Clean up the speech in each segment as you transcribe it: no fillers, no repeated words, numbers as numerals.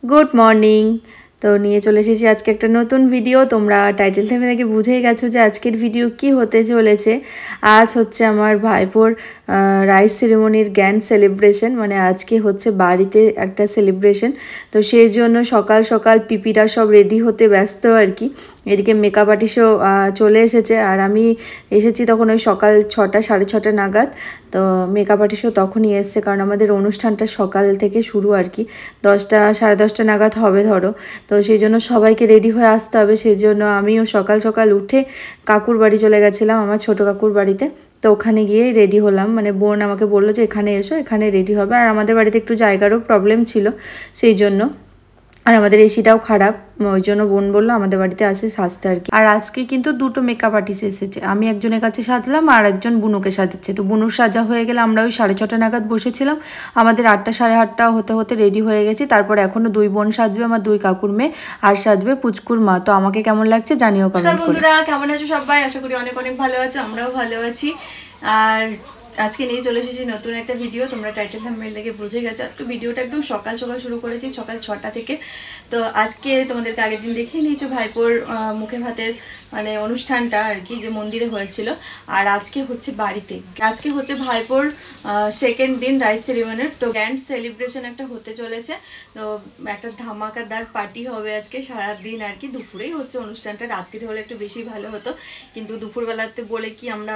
Good morning. তো নিয়ে চলে এসেছি আজকে একটা নতুন ভিডিও। তোমরা টাইটেল থেকে দেখে বুঝেই গেছো যে আজকের ভিডিও কি হতে চলেছে। আজ হচ্ছে আমার ভাইপোর রাইস সেরেমনির গ্র্যান্ড সেলিব্রেশন, মানে আজকে হচ্ছে বাড়িতে একটা সেলিব্রেশন। তো সেই জন্য সকাল সকাল পিপিরা সব রেডি হতে ব্যস্ত আর কি। এদিকে মেকআপ আর্টিস্টও চলে এসেছে, আর আমি এসেছি তখন ওই সকাল 6টা 6:30 নাগাদ। তো মেকআপ আর্টিস্টও তখনই এসছে, কারণ আমাদের অনুষ্ঠানটা সকাল থেকে শুরু আর কি, 10টা 10:30 নাগাদ হবে ধরো। তো সেই জন্য সবাইকে রেডি হয়ে আসতে হবে, সেই জন্য আমিও সকাল সকাল উঠে কাকুর বাড়ি চলে গেছিলাম, আমার ছোটো কাকুর বাড়িতে। তো ওখানে গিয়েই রেডি হলাম, মানে বোন আমাকে বললো যে এখানে এসো, এখানে রেডি হবে। আর আমাদের বাড়িতে একটু জায়গারও প্রবলেম ছিল সেই জন্য, আর আমাদের এসিটাও খারাপ, ওই জন্য বোন বললো আমাদের বাড়িতে আসে সাজতে আর কি। আর আজকে কিন্তু দুটো মেকআপ আর্টিস্ট এসেছে, আমি একজনের কাছে সাজলাম আর একজন বুনুকে সাজাচ্ছে। তো বুনুর সাজা হয়ে গেলে আমরা ওই 6:30 নাগাদ বসেছিলাম, আমাদের 8টা 8:30 হতে হতে রেডি হয়ে গেছি। তারপর এখনো 2 বোন সাজবে, আমার 2 কাকুর মেয়ে, আর সাজবে পুচকুর মা। তো আমাকে কেমন লাগছে জানিও কমেন্ট করে। বন্ধুরা কেমন আছো সবাই? আশা করি অনেক অনেক ভালো আছো, আমরাও ভালো আছি। আর আজকে নিয়ে চলে এসেছি নতুন একটা ভিডিও। তোমরা টাইটেল থাম্বনেল দেখে বুঝে গেছো আজকে ভিডিওটা একদম সকাল সকাল শুরু করেছি, সকাল 6টা থেকে। তো আজকে তোমাদেরকে আগের দিন দেখিয়ে নিয়েছো ভাইপোর মুখে ভাতের মানে অনুষ্ঠানটা আর কি, যে মন্দিরে হয়েছিল। আর আজকে হচ্ছে বাড়িতে, আজকে হচ্ছে ভাইপোর সেকেন্ড দিন রাইস সেরিমনির। তো গ্র্যান্ড সেলিব্রেশন একটা হতে চলেছে। তো একটা ধামাকাদার পার্টি হবে আজকে সারাদিন আর কি। দুপুরেই হচ্ছে অনুষ্ঠানটা, রাত্রিরে হলে একটু বেশি ভালো হতো, কিন্তু দুপুরবেলাতে বলে কি আমরা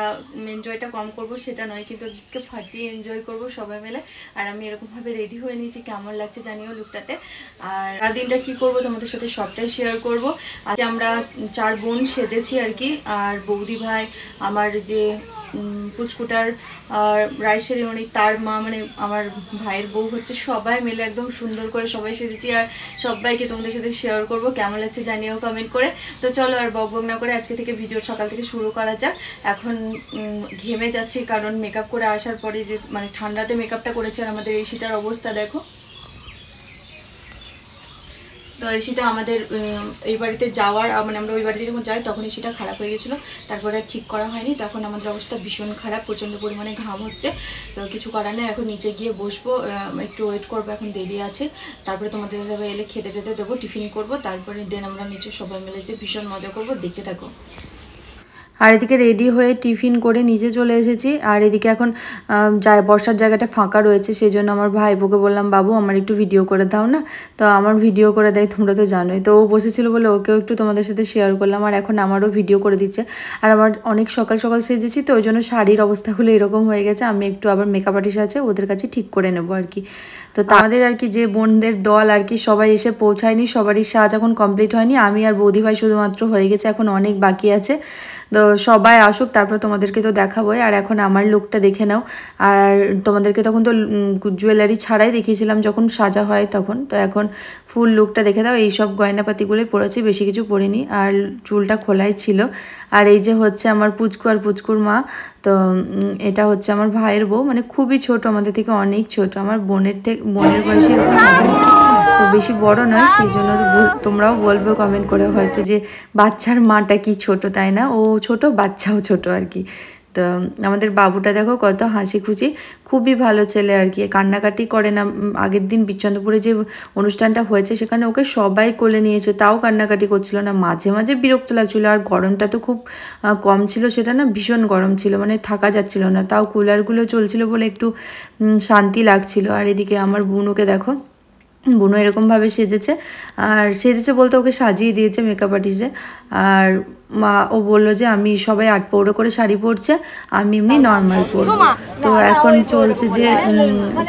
এনজয়টা কম করব সেটা নয়, কিন্তু আজকে ফাটিয়ে এনজয় করব সবাই মিলে। আর আমি এরকমভাবে রেডি হয়ে নিয়েছি, কেমন লাগছে জানিও লুকটাতে। আর দিনটা কি করব তোমাদের সাথে সবটাই শেয়ার করব। আজকে আমরা 4 বোন সেজেছি আর কি, আর বৌদি ভাই, আমার যে পুচকুটার রাইস সেরিমনি তার মা, মানে আমার ভাইয়ের বউ হচ্ছে, সবাই মিলে একদম সুন্দর করে সবাই সেজেছি। আর সবাইকে তোমাদের সাথে শেয়ার করব, কেমন লাগছে জানিও কমেন্ট করে। তো চলো আর বক বক না করে আজকে থেকে ভিডিও সকাল থেকে শুরু করা যাক। এখন ঘেমে যাচ্ছি, কারণ মেকআপ করে আসার পরে যে মানে ঠান্ডাতে মেকআপটা করেছে, আর আমাদের এসিটার অবস্থা দেখো। তো এসিটা আমাদের এই বাড়িতে যাওয়ার মানে আমরা ওই বাড়িতে যখন যাই তখন এসিটা খারাপ হয়ে গেছিলো, তারপরে আর ঠিক করা হয়নি। তখন আমাদের অবস্থা ভীষণ খারাপ, প্রচণ্ড পরিমাণে ঘাম হচ্ছে। তো কিছু করার নেই, এখন নিচে গিয়ে বসবো, একটু ওয়েট করবো, এখন দেরি আছে। তারপরে তোমাদের এলে খেতে টেতে দেবো, টিফিন করবো, তারপরে দেন আমরা নিচে সবাই মিলে যে ভীষণ মজা করবো, দেখতে থাকো। আর এদিকে রেডি হয়ে টিফিন করে নিচে চলে এসেছি। আর এদিকে এখন বসার জায়গাটা ফাঁকা রয়েছে, সেই জন্য আমার ভাইপোকে বললাম বাবু আমার একটু ভিডিও করে দাও না। তো আমার ভিডিও করে দেয়, তোমরা তো জানোই। তো ও বসেছিল বলে ওকেও একটু তোমাদের সাথে শেয়ার করলাম, আর এখন আমারও ভিডিও করে দিচ্ছে। আর আমার অনেক সকাল সকাল সেজেছি, তো ওই জন্য শাড়ির অবস্থাগুলো এরকম হয়ে গেছে। আমি একটু আবার মেকআপ আর্টিস্ট আছে, ওদের কাছে ঠিক করে নেবো আর কি। তো তাদের আর কি যে বোনদের দল আর কি, সবাই এসে পৌঁছায়নি, সবারই সাজ এখন কমপ্লিট হয়নি। আমি আর বৌদি ভাই শুধুমাত্র হয়ে গেছে, এখন অনেক বাকি আছে। তো সবাই আসুক, তারপর তোমাদেরকে তো দেখাবোই। আর এখন আমার লুকটা দেখে নাও। আর তোমাদেরকে তখন তো জুয়েলারি ছাড়াই দেখিয়েছিলাম যখন সাজা হয় তখন। তো এখন ফুল লুকটা দেখে দাও। এইসব গয়নাপাতিগুলোই পরেছি, বেশি কিছু পরিনি, আর চুলটা খোলাই ছিল। আর এই যে হচ্ছে আমার পুচকু আর পুচকুর মা। তো এটা হচ্ছে আমার ভাইয়ের বউ, মানে খুবই ছোট, আমাদের থেকে অনেক ছোট, আমার বোনের বয়সে এরকম হবে, তো বেশি বড় নয়। সেই জন্য তোমরাও বলবে কমেন্ট করে হয়তো যে বাচ্চার মাটা কি ছোট, তাই না? ও ছোট, বাচ্চাও ছোট আর কি। তো আমাদের বাবুটা দেখো কত হাসি খুশি, খুবই ভালো ছেলে আর কি, কান্নাকাটি করে না। আগের দিন বিচ্চন্দ্রপুরে যে অনুষ্ঠানটা হয়েছে সেখানে ওকে সবাই কোলে নিয়েছে, তাও কান্নাকাটি করছিল না। মাঝে মাঝে বিরক্ত লাগছিল, আর গরমটা তো খুব কম ছিল, সেটা না ভীষণ গরম ছিল, মানে থাকা যাচ্ছিল না। তাও কুলারগুলো চলছিল বলে একটু শান্তি লাগছিল। আর এদিকে আমার বুনুকে দেখো, বুনু এরকমভাবে সেজেছে, আর সেজেছে বলতে ওকে সাজিয়ে দিয়েছে মেকআপ আর্টিস্টে। আর মা ও বললো যে আমি সবাই 8 পৌড়ো করে শাড়ি পরছে, আমি এমনি নর্মাল পরবো। তো এখন চলছে যে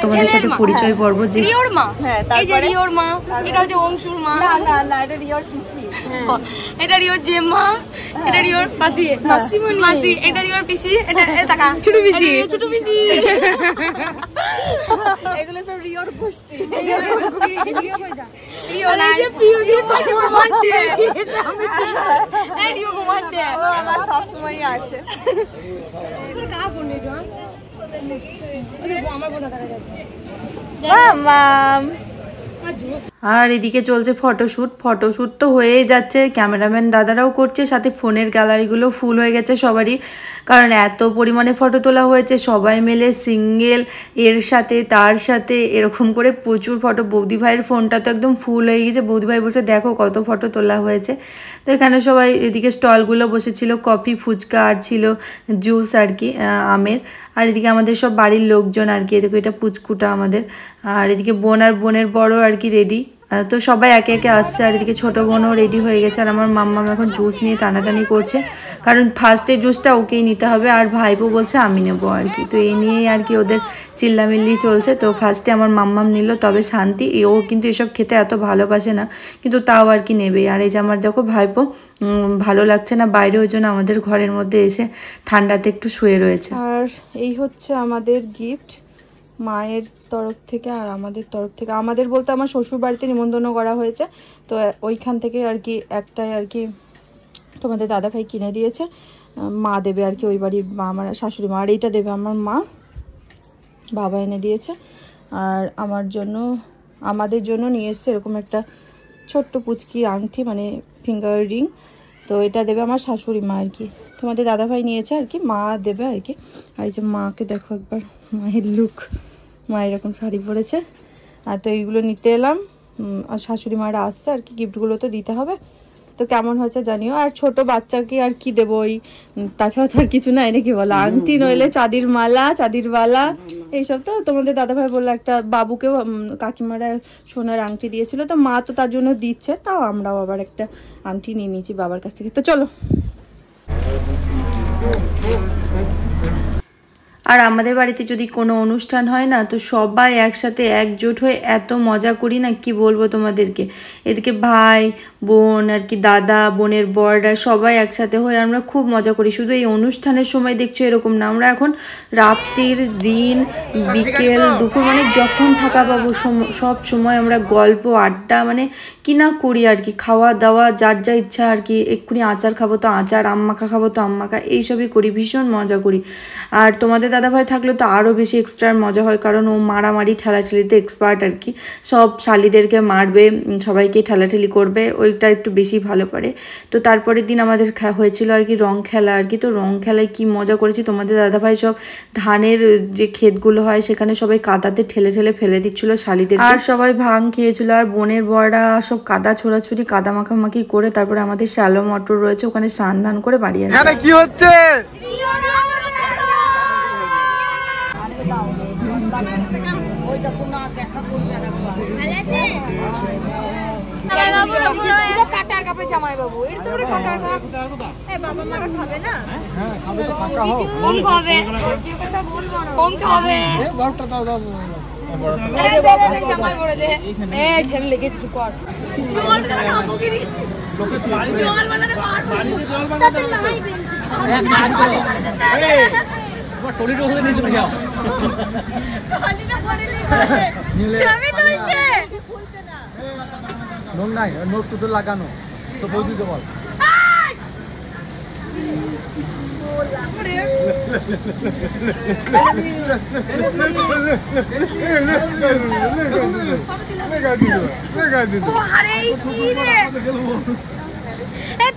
তোমাদের সাথে পরিচয় পর্ব, যে রিওর মা, এই যে রিওর মা, এটা হচ্ছে অংশুর মা, না এটা রিওর পিসি, এটা রিওর জেম্মা, এটা রিওর মাসি, মাসি, এটা রিওর পিসি, এটা টাকা ছোট পিসি, ছোট পিসি, এগুলো সব রিওর গোষ্ঠী। রিও না যে প্রিয় দিয়ে পাটি মারছে, এই রিও ঘুমাচ্ছে, ও আমার সব সময় আছে। তোর কার ফোন নেই জন? ওরে আমার বোন দেখা যাচ্ছে মামাম। আর এদিকে চলছে ফটোশ্যুট তো হয়েই যাচ্ছে, ক্যামেরাম্যান দাদারাও করছে, সাথে ফোনের গ্যালারিগুলো ফুল হয়ে গেছে সবারই, কারণ এত পরিমাণে ফটো তোলা হয়েছে সবাই মিলে, সিঙ্গেল এর সাথে তার সাথে এরকম করে প্রচুর ফটো। বৌদি ভাইয়ের ফোনটা তো একদম ফুল হয়ে গেছে, বৌদি ভাই বলছে দেখো কত ফটো তোলা হয়েছে। তো এখানে সবাই এদিকে স্টলগুলো বসেছিল, কফি ফুচকা আর ছিল জুস আর কি আমের। আর এদিকে আমাদের সব বাড়ির লোকজন আর কি, এদিকে এটা পুচকুটা আমাদের, আর এদিকে বোন আর বোনের বড় আর কি রেডি। তো সবাই একে একে আসছে, আর এদিকে ছোটো বোনও রেডি হয়ে গেছে। আর আমার মাম্মাম এখন জুস নিয়ে টানাটানি করছে, কারণ ফার্স্টে জুসটা ওকেই নিতে হবে, আর ভাইপো বলছে আমি নেবো আর কি। তো এই নিয়েই আর কি ওদের চিল্লামিল্লি চলছে। তো ফার্স্টে আমার মাম্মাম নিল, তবে শান্তি, ও কিন্তু এসব খেতে এত ভালোবাসে না, কিন্তু তাও আর কি নেবে। আর এই যে আমার দেখো ভাইপো ভালো লাগছে না বাইরে, ওই জন্য আমাদের ঘরের মধ্যে এসে ঠান্ডাতে একটু শুয়ে রয়েছে। আর এই হচ্ছে আমাদের গিফট মায়ের তরফ থেকে আর আমাদের তরফ থেকে। আমাদের বলতে আমার শ্বশুর বাড়িতে নিমন্ত্রণ করা হয়েছে, তো ওইখান থেকে আর কি একটাই আর কি তোমাদের দাদাভাই কিনে দিয়েছে, মা দেবে আর কি ওই বাড়ির আমার শাশুড়ি মা। আর এইটা দেবে আমার মা, বাবা এনে দিয়েছে। আর আমাদের জন্য নিয়ে এসছে এরকম একটা ছোট্ট পুচকি আংটি, মানে ফিঙ্গার রিং। তো এটা দেবে আমার শাশুড়ি মা আর কি, তোমাদের দাদাভাই নিয়েছে আর কি, মা দেবে আর কি। আর এই যে মাকে দেখো একবার, মায়ের লুক, মা এরকম শাড়ি পরেছে। আর তো এইগুলো নিতে এলাম, আর শাশুড়ি মারা আসছে আর কি, গিফটগুলো তো দিতে হবে। তো কেমন হয়েছে জানিও। আর ছোট বাচ্চাকে আর কি দেবো, ওই তাছাড়া তো আর কিছু নাই নাকি বলো, আংটি নইলে চাঁদির মালা, চাঁদির বালা এইসব। তো তোমাদের দাদাভাই বললো একটা বাবুকেও কাকিমারা সোনার আংটি দিয়েছিল, তো মা তো তার জন্য দিচ্ছে, তাও আমরাও আবার একটা আংটি নিয়ে নিয়েছি বাবার কাছ থেকে। তো চলো। আর আমাদের বাড়িতে যদি কোনো অনুষ্ঠান হয় না, তো সবাই একসাথে একজোট হয়ে এত মজা করি না, কি বলবো তোমাদেরকে। এদিকে ভাই বোন আর কি, দাদা বোনের বড়রা সবাই একসাথে হয়ে আমরা খুব মজা করি। শুধু এই অনুষ্ঠানের সময় দেখছো এরকম না, আমরা এখন রাত্রির দিন বিকেল দুপুর মানে যখন ফাঁকা পাবো সব সময় আমরা গল্প আড্ডা মানে কি না করি আর কি, খাওয়া দাওয়া যার যা ইচ্ছা আর কি। এক্ষুনি আচার খাবো তো আচার, আম মাখা খাবো তো আম মাখা, এইসবই করি, ভীষণ মজা করি। আর তোমাদের দাদাভাই থাকলে তো আরও বেশি এক্সট্রা মজা হয়, কারণ ও মারামারি ঠেলাঠেলিতে এক্সপার্ট আর কি, সব শালিদেরকে মারবে, সবাইকে ঠেলাঠেলি করবে, ওইটা একটু বেশি ভালো পারে। তো তারপরের দিন আমাদের হয়েছিল আর কি রং খেলা আর কি। তো রং খেলায় কি মজা করেছি, তোমাদের দাদাভাই সব ধানের যে ক্ষেতগুলো হয় সেখানে সবাই কাদাতে ঠেলে ঠেলে ফেলে দিচ্ছিল শালিদের, আর সবাই ভাং খেয়েছিল। আর বোনের বড়রা সব কাদা ছোড়াছুড়ি কাদা মাখামাখি করে তারপরে আমাদের শ্যালো মটর রয়েছে ওখানে স্নান ধান করে বাড়ি আসে। কি হচ্ছে নোট তো লাগানো তো বৌদি তো বল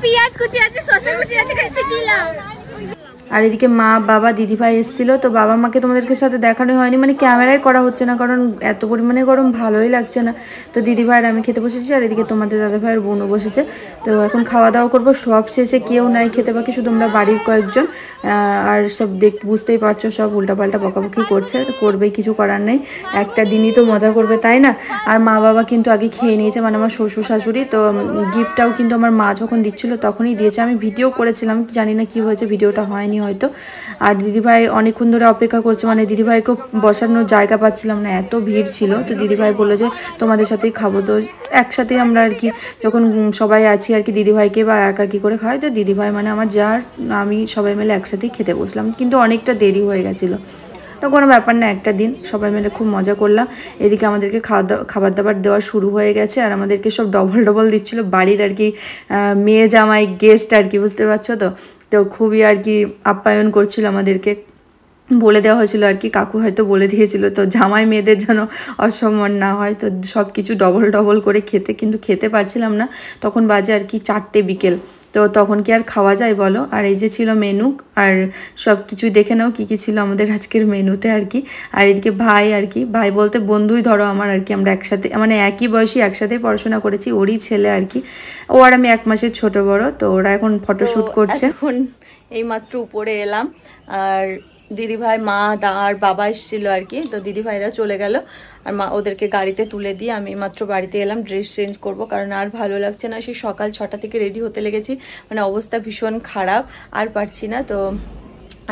পিয়াজ কুচি আছে, শসা কুচি আছে, আর এদিকে মা বাবা দিদিভাই এসেছিল। তো বাবা মাকে তোমাদেরকে সাথে দেখানো হয়নি, মানে ক্যামেরায় করা হচ্ছে না, কারণ এত পরিমাণে গরম ভালোই লাগছে না। তো দিদিভাইয়ের আমি খেতে বসেছি, আর এদিকে তোমাদের দাদাভাইয়ের বোনও বসেছে। তো এখন খাওয়া দাওয়া করবো, সব শেষে কেউ নাই খেতে বাকি, শুধু আমরা বাড়ির কয়েকজন। আর সব বুঝতেই পারছো সব উল্টাপাল্টা বকাবকি করবে, কিছু করার নেই, একটা দিনই তো মজা করবে তাই না। আর মা বাবা কিন্তু আগে খেয়ে নিয়েছে, মানে আমার শ্বশুর শাশুড়ি। তো গিফটটাও কিন্তু আমার মা যখন দিচ্ছিল তখনই দিয়েছে, আমি ভিডিও করেছিলাম, জানি না কি হয়েছে ভিডিওটা হয়নি হয়তো। আর দিদিভাই অনেকক্ষণ ধরে অপেক্ষা করছে, মানে দিদিভাইকেও বসানোর জায়গা পাচ্ছিলাম না, এত ভিড় ছিল। তো দিদিভাই বললো যে তোমাদের সাথেই খাবো, তো একসাথেই আমরা আর কি যখন সবাই আছি আর কি দিদিভাইকে বা একা কি করে খাওয়াই। তো দিদিভাই মানে আমার যার আমি সবাই মিলে একসাথেই খেতে বসলাম, কিন্তু অনেকটা দেরি হয়ে গেছিলো। তো কোনো ব্যাপার না, একটা দিন সবাই মিলে খুব মজা করলাম। এদিকে আমাদেরকে খাবার দাবার দেওয়া শুরু হয়ে গেছে, আর আমাদেরকে সব ডবল ডবল দিচ্ছিলো বাড়ির আর কি মেয়ে জামাই গেস্ট আর কি, বুঝতে পারছো তো। তো খুবই আর কি আপ্যায়ন করছিল আমাদেরকে। বলে দেওয়া হয়েছিল আর কি, কাকু হয়তো বলে দিয়েছিল তো জামাই মেয়েদের যেন অসম্মান না হয়, তো সব কিছু ডবল ডবল করে খেতে, কিন্তু খেতে পারছিলাম না। তখন বাজে আর কি 4টে বিকেল, তো তখন কি আর খাওয়া যায় বলো। আর এই যে ছিল মেনু, আর সব কিছুই দেখে নাও কী কী ছিল আমাদের আজকের মেনুতে আর কি। আর এদিকে ভাই আর কি, ভাই বলতে বন্ধুই ধরো আমার আর কি, আমরা একসাথে মানে একই বয়সী একসাথে পড়াশোনা করেছি, ওরই ছেলে আর কি। ও আর আমি 1 মাসের ছোট বড়। তো ওরা এখন ফটোশ্যুট করছে। এখন এইমাত্র উপরে এলাম, আর দিদিভাই মা আর বাবা এসেছিল আর কি, তো দিদিভাইরা চলে গেল, আর মা ওদেরকে গাড়িতে তুলে দিয়ে আমি মাত্র বাড়িতে এলাম। ড্রেস চেঞ্জ করব, কারণ আর ভালো লাগছে না। সেই সকাল 6টা থেকে রেডি হতে লেগেছি, মানে অবস্থা ভীষণ খারাপ, আর পারছি না। তো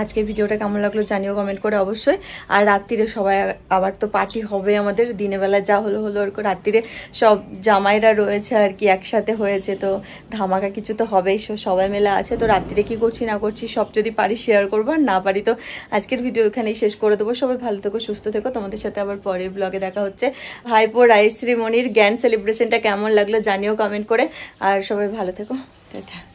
আজকের ভিডিওটা কেমন লাগলো জানিও কমেন্ট করে অবশ্যই। আর রাত্রিরে সবাই আবার তো পার্টি হবে আমাদের, দিনের বেলা যা হলো ওরকম রাত্রিরে সব জামাইরা রয়েছে আর কি, একসাথে হয়েছে, তো ধামাকা কিছু তো হবেই, সবাই মেলা আছে। তো রাত্রিরে কি করছি না করছি সব যদি পারি শেয়ার করবো, আর না পারি তো আজকের ভিডিও এখানেই শেষ করে দেবো। সবাই ভালো থেকো, সুস্থ থেকো, তোমাদের সাথে আবার পরের ব্লগে দেখা হচ্ছে। ভাইপো রাইস সেরিমনির গ্র্যান্ড সেলিব্রেশনটা কেমন লাগলো জানিও কমেন্ট করে, আর সবাই ভালো থেকো, টাটা।